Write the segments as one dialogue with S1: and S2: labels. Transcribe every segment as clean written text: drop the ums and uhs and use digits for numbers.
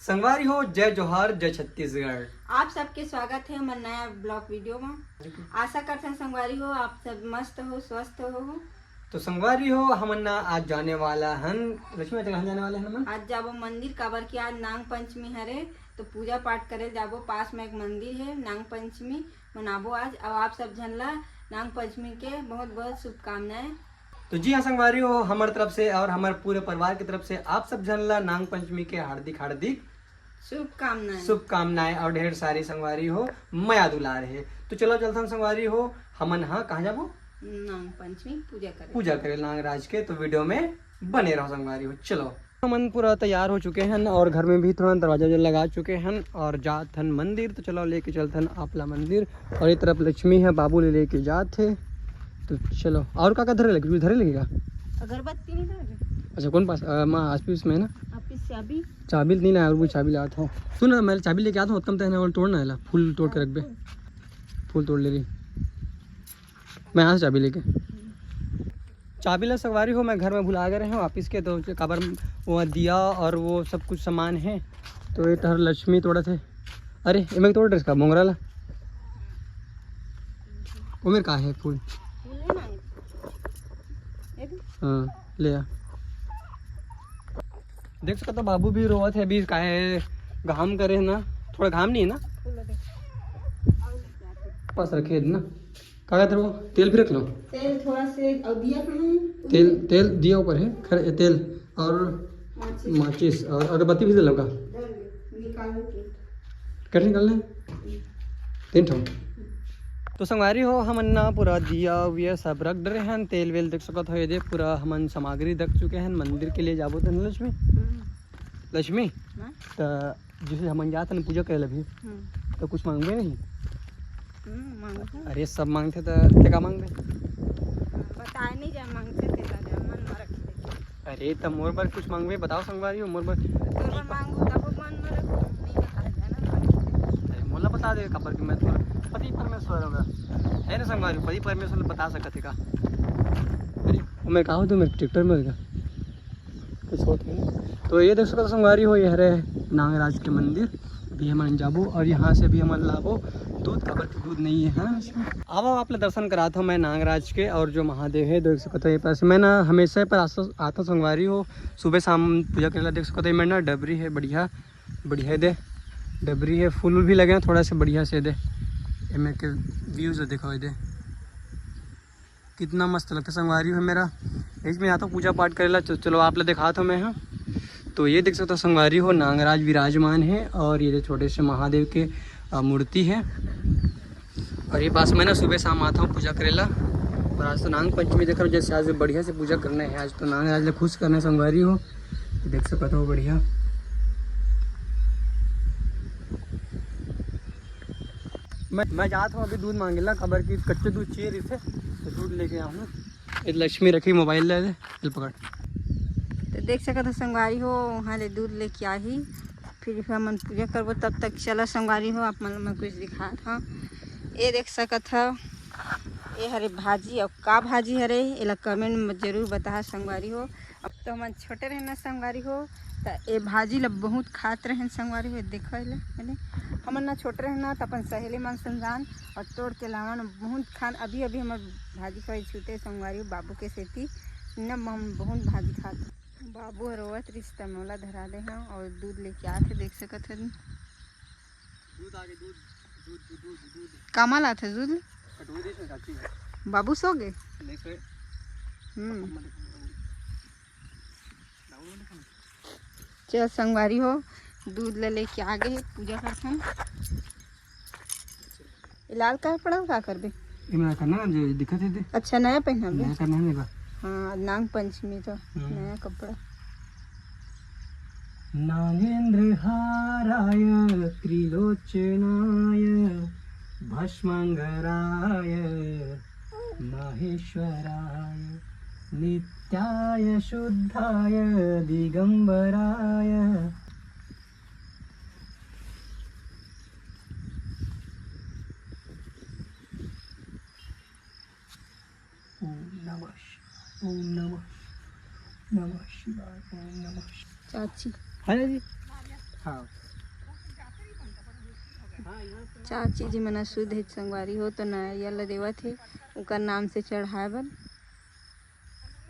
S1: संगवारी हो, जय जोहार, जय छत्तीसगढ़।
S2: आप सबके स्वागत है हमारे नया ब्लॉग वीडियो में। आशा करते हैं संगवारी हो आप सब मस्त हो, स्वस्थ हो।
S1: तो संगवारी हो हमन आज जाने वाला हन लक्ष्मी कहाँ जाने वाले हन।
S2: आज जाबो मंदिर काबर की आज नाग पंचमी हरे, तो पूजा पाठ करे जाबो। पास में एक मंदिर है, नाग पंचमी मनाबो आज। और आप सब जन ला नाग पंचमी के बहुत बहुत शुभकामनाएं।
S1: तो जी हाँ संगवारी हो, हमारे तरफ से और हमारे पूरे परिवार की तरफ से आप सब जन ला नाग पंचमी के हार्दिक हार्दिक शुभकामनाएं और ढेर सारी संगवारी हो माया दुलार है। तो चलो चलता हम संगवारी हो हमन कहाँ जाबो
S2: नाग पंचमी
S1: पूजा करे नागराज के। तो वीडियो में बने रहो संगवारी हो। चलो हमन पूरा तैयार हो चुके हैं और घर में भी थोड़ा दरवाजा लगा चुके हैं और जात हन मंदिर। तो चलो लेके चलते हैं आपला मंदिर। और ये तरफ लक्ष्मी है, बाबू लेके जात है। तो चलो और का धरे लगे धरे लगेगा
S2: अगरबत्ती नहीं धरे।
S1: अच्छा कौन पास माँ आसपीस में है ना चाबी नहीं ना, और वो चाबी लाता हूँ। सुन मैं चाबी लेके आता हूँ, उत्तम तहना तोड़ना है, फूल तोड़ के रख दे। फूल तोड़ ले रही मैं यहाँ से चाबी लेके। चाबी ला सवारी हो मैं घर में भुला गए हैं वापिस के। तो काबर वो दिया और वो सब कुछ सामान है। तो ये तहर लक्ष्मी तोड़ा थे। अरे ये मैं तोड़ इसका मोंगरा ला वो मेरे कहा है फूल। हाँ ले आ। देख सकते तो बाबू भी रोवत है अभी काहे घाम करे है ना, थोड़ा घाम नहीं है ना पास रखे ना। क्या कहते वो तेल भी रख लो।
S2: तेल थोड़ा से और दिया कहाँ?
S1: तेल दिया ऊपर है खरे तेल और माचिस और अगरबत्ती भी लगा कर निकालना तीन ठो। तो संगवारी हो हमन ना पूरा दिया विया सब रख डरे हैं। तेल वेल देख सकत हो, ये देख पूरा हमन सामग्री रख चुके हैं मंदिर के लिए जाबो। तो लक्ष्मी तो जैसे हमन जाते हैं पूजा करे अभी तो कुछ मांगबे नहीं। अरे सब मांगते तो क्या मांगते
S2: बताए नहीं जा मांगते थे दादा मन में रख दे।
S1: अरे तब मोर पर कुछ मांगबे बताओ संगवारी हो। मोर पर
S2: मांगो तब मन में रखो नहीं बता जाना।
S1: अरे मोला बता दे कबर कि मैं तो पति परमेश्वर होगा है ना संगवारी। पति परमेश्वर बता सकते का। अरे मैं कहा तो मेरे ट्रैक्टर में रहेगा कुछ होता है। तो ये देख सकते संगवारी हो, ये हरे नागराज के मंदिर भी हम जाबो और यहाँ से भी हम लाबो दूध। कबर की दूध नहीं है ना इसमें। अब आप दर्शन कराता हूँ मैं नागराज के। और जो महादेव है देख सकते हो पास मैं ना हमेशा पर आता संगवारी हो सुबह शाम पूजा कर देख सकते हो। मैं ना डबरी है बढ़िया बढ़िया दे डबरी है, फूल भी लगे हैं थोड़ा सा बढ़िया से दे। मेरे के व्यूज़ देखो दे कितना मस्त लगता है संगवारी है मेरा। इसमें आता हूँ पूजा पाठ करेला। चलो आप लोग दिखाता हूँ मैं। हाँ तो ये देख सकते हो संगवारी हो नागराज विराजमान है और ये छोटे से महादेव के मूर्ति है। और ये पास में ना सुबह शाम आता हूँ पूजा करेला। और आज तो नाग पंचमी देख रहा हूँ, जैसे आज बढ़िया से पूजा करना है। आज तो नागराज खुश करना है संगवारी हो, देख सकते हो बढ़िया। मैं जाता हूँ अभी दूध मांगेला खबर की कच्चे दूध चाहिए इसे तो दूध लेके आऊँ। लक्ष्मी रखी मोबाइल ले पकड़।
S2: तो देख सकते संगवारी हो वहाँ ले दूध लेके आई, फिर हमन पूजा करबो। तब तक चलो संगवारी हो आप मन में कुछ दिखा था। ये देख सकत हो ये हरे भाजी और का भाजी हरे एला कमेंट में जरूर बता संगवारी हो। अब तो हम छोटे रहना संगवारी हो तो ये भाजी ला बहुत खात रहे संगवारी हो। देखो ले हमन ना छोटे रहना तो अपन सहेली मन संजान और तोड़ के लावन बहुत खान। अभी अभी हमार भाजी खाई छूटे संगवारी हो बाबू के सेती न हम बहुत भाजी खाते। बाबू रोवत रिश्ता मोला धरा दे हाँ और दूध लेके आते देख सकत है।
S1: दूध आगे दूध
S2: कामल आते दूध बाबू सो गए। चल संगवारी हो दूध ले लेके आ गए पूजा करते हैं। लाल का पड़ा का करबे
S1: करना जो दिक्कत है।
S2: अच्छा नया पहना
S1: नया करना है।
S2: हाँ नाग पंचमी तो नया कपड़ा।
S1: नागेंद्र हाराय त्रिलोचनाय भस्मंगराय माहेश्वराय नित्याय शुद्धाय दिगंबराय। ओम नमः शिवाय। ओम नमः
S2: चाची
S1: है जी हाँ
S2: चार चीज मन शुद्ध है संगवारी हो तो नारियल देवत है उकर नाम से चढ़ाए बर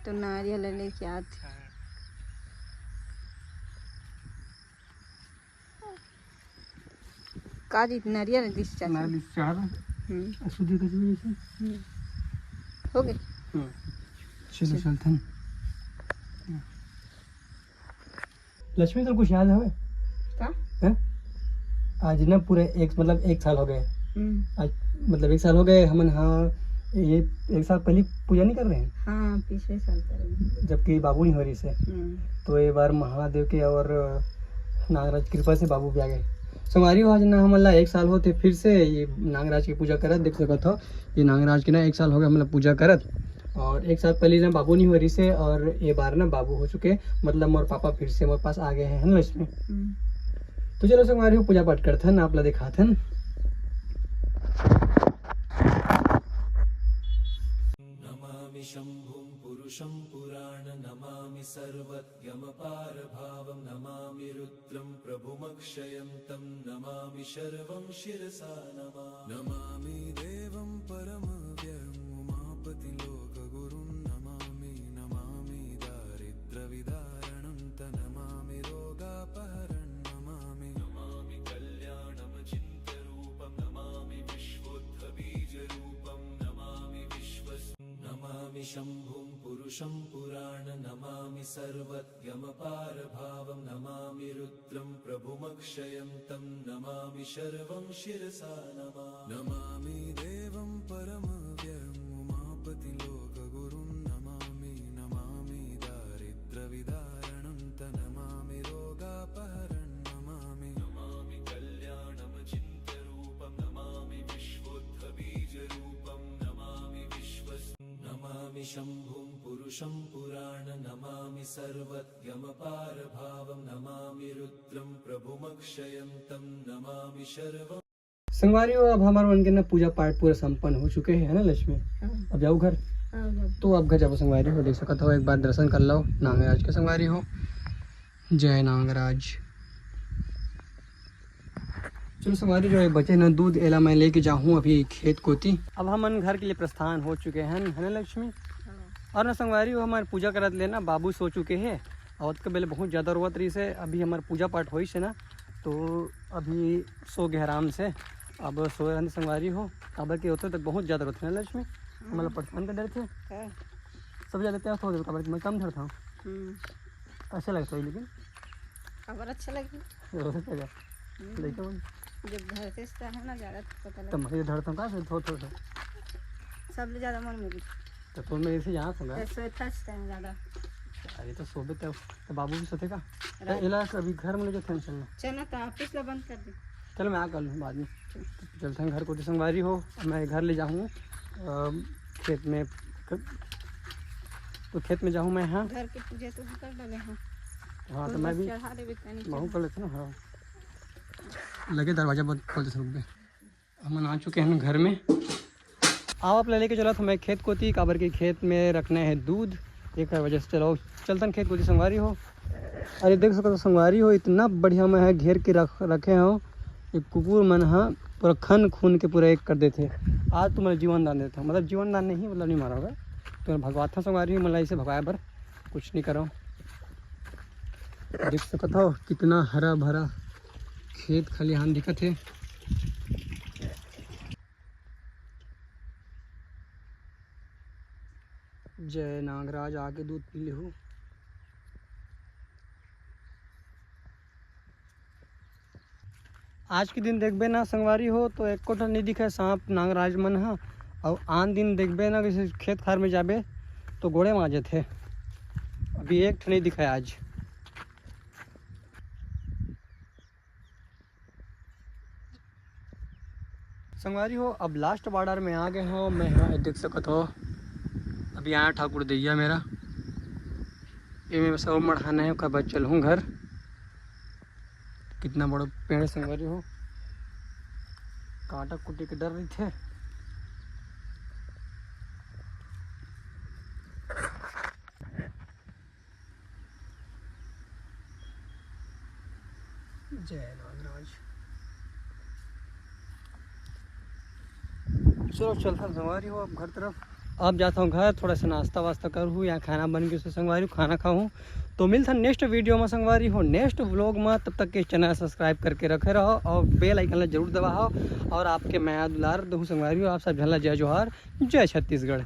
S2: तो नारियल लेके आते का जी नारियल दिस चाचा
S1: चार शुद्धि का
S2: हो गए
S1: चलो चलते हैं। लक्ष्मी तो कुछ याद है
S2: का
S1: हैं? आज ना पूरे एक साल हो गए। आज मतलब 1 साल हो गए हम हाँ ये 1 साल पहले पूजा नहीं कर रहे हैं।
S2: हाँ पिछले साल करेंगे
S1: जबकि बाबू नहीं हो रही से तो ये बार महादेव के और नागराज कृपा से बाबू भी आ गए। संगवारी हो आज ना हम 1 साल होते फिर से ये नागराज की पूजा करत देख सकत हो। ये नागराज की ना 1 साल हो गया हम पूजा करत और 1 साल पहले ना बाबू नहीं हो रही से और ये बार ना बाबू हो चुके मतलब मोर पापा फिर से मोर पास आ गए हैं ना लक्ष्मी। तो चलो संगवारी हो पूजा पाठ करते हैं आप ला दिखाते हैं।
S3: नमामि शम्भुं पुरुषं पुराण नमामि सर्वज्ञमपार भावं नमामि रुद्रं प्रभुमक्षयं तं नमामि शर्वं शिरसा नमामि देवं परमव्ययम् उमापतिं लोकगुरुं नमामि दारिद्र्यविदारणं नमामि रोगापहरणं नमामि कल्याणमचिन्त्यरूपं नमामि विश्वोत्थबीजरूपं नमामि शम्भुं पुरुषं पुराण नमामि सर्वज्ञमपार भावं नमामि रुद्रं प्रभुमक्षयं तं नमामि शर्वं शिरसा नमामि देवं परमव्ययम् उमापतिं लोकगुरुं नमामि दारिद्र्यविदारणं नमामि रोगापहरणं नमामि कल्याणमचिन्त्यरूपं नमामि विश्वोत्थबीजरूपं नमामि शम्भुं पुरुषं पुराण नमामि सर्वज्ञमपार भावं नमामि रुद्रं प्रभुमक्षयं तं नमामि शर्वं।
S1: संगवारी हो अब हमारे मन के ना पूजा पाठ पूरे संपन्न हो चुके हैं है ना लक्ष्मी। अब जाओ घर। तो अब घर जाओ संगवारी हो देख सकते हो एक बार दर्शन कर लो नागराज के संगवारी हो। जय नागराज। चलो संगवारी जो है बचे ना दूध एला मैं लेके जाऊँ अभी खेत कोती। अब हम घर के लिए प्रस्थान हो चुके हैं है ना लक्ष्मी। और ना संगवारी हो हमारे पूजा करत लेना बाबू सो चुके हैं और के बेले बहुत ज़्यादा रोवत रही से अभी हमारा पूजा पाठ होई से ना तो अभी सो गए आराम से। अब सो रहे संगवारी हो काबर के होते तक बहुत ज़्यादा रोते हैं लक्ष्मी मतलब परेशान कर डर थे सब ज़्यादा प्यास हो गया काबर मैं कम धरता हूँ अच्छा लगता है लेकिन
S2: खबर अच्छा लगी
S1: देखो
S2: जब धरते है ना ज़्यादा पता
S1: तो मैं धरता हूँ कहाँ से थोड़ा
S2: सबसे ज़्यादा मन मेरी
S1: तो तुम मेरे से यहाँ संगा
S2: ज़्यादा
S1: अरे तो सोबे तो बाबू भी सोते का इलाज अभी घर में ले जाते हैं चलना
S2: चलना तो ऑफिस ला बंद कर दे।
S1: चलो मैं आ कर लूँ बाद में चलते हैं घर को तो संगवारी हो मैं घर ले जाऊँ खेत में तो खेत में जाऊँ मैं। हाँ
S2: घर की पूजा तो कर डाले हैं।
S1: हाँ तो मैं भी महू कर लेते ना। हाँ लगे दरवाजा बंद खोलते सब पे हम आ चुके हैं घर में। आओ आप लेके चला तो मैं खेत को थी काबर के खेत में रखने हैं दूध एक वजह से चलो चलता खेत को थी संगवारी हो। अरे देख सको तो संगवारी हो इतना बढ़िया मैं है घेर के रखे हो एक कुकुर मन हाँ पूरा खन खून के पूरा एक कर देते। आज तुम्हारा जीवन दान देता मतलब जीवन दान नहीं मतलब नहीं मारा होगा तो भगवाता संगवारी मतलब इसे भगवाया पर कुछ नहीं करो। देख सकते हो कितना हरा भरा खेत खलिहान दिखत है। जय नागराज आके दूध पी ले हो। आज के दिन देखबे ना संगवारी हो तो एक कोठा नहीं दिखे सांप नागराज मन हा और आन दिन देखबे ना किसी खेत खार में जाबे तो घोड़े माजे थे अभी एक नहीं दिखा आज। संगवारी हो अब लास्ट बॉर्डर में आ गए हो मैं यहाँ देख सकते हो अभी यहाँ ठाकुर दैया मेरा ये मैं सब मढ़ाना है उसका बाद चलूँ घर। कितना बड़ा पेड़ संगवारी हो कांटा कुटी के डर रही थे। जय नागराज। चलो चलता हूँ संगवारी हो अब घर तरफ। अब जाता हूँ घर, थोड़ा सा नाश्ता वास्ता करूँ, यहाँ खाना बन के संगवारी खाना खाऊँ। तो मिलता नेक्स्ट वीडियो में संगवारी हो, नेक्स्ट व्लॉग में। तब तक के चैनल सब्सक्राइब करके रखे रहो और बेल आइकन जरूर दबाओ। और आपके मैं दुलार दहू संगवारी हो, आप सब झल्ला जय जोहार, जय छत्तीसगढ़।